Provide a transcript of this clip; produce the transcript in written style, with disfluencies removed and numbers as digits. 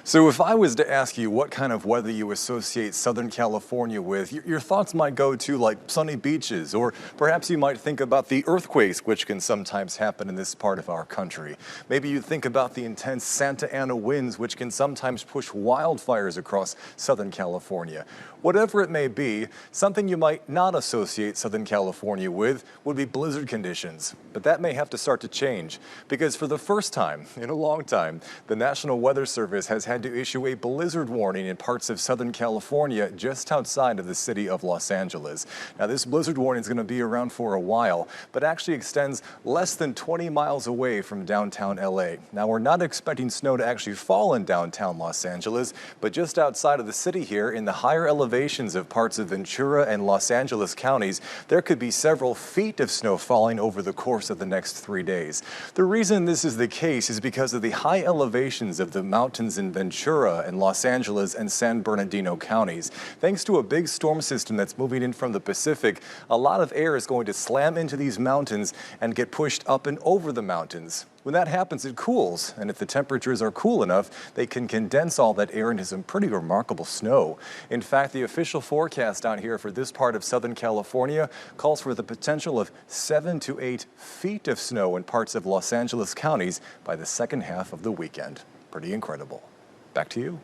So if I was to ask you what kind of weather you associate Southern California with, your thoughts might go to like sunny beaches, or perhaps you might think about the earthquakes which can sometimes happen in this part of our country. Maybe you think about the intense Santa Ana winds which can sometimes push wildfires across Southern California. Whatever it may be, something you might not associate Southern California with would be blizzard conditions. But that may have to start to change, because for the first time in a long time, the National Weather Service has had to issue a blizzard warning in parts of Southern California just outside of the city of Los Angeles. Now, this blizzard warning is going to be around for a while, but actually extends less than 20 miles away from downtown LA. Now, we're not expecting snow to actually fall in downtown Los Angeles, but just outside of the city here in the higher elevations of parts of Ventura and Los Angeles counties, there could be several feet of snow falling over the course of the next 3 days. The reason this is the case is because of the high elevations of the mountains in Ventura and Los Angeles and San Bernardino counties. Thanks to a big storm system that's moving in from the Pacific, a lot of air is going to slam into these mountains and get pushed up and over the mountains. When that happens, it cools, and if the temperatures are cool enough, they can condense all that air into some pretty remarkable snow. In fact, the official forecast down here for this part of Southern California calls for the potential of 7 to 8 feet of snow in parts of Los Angeles counties by the second half of the weekend. Pretty incredible. Back to you.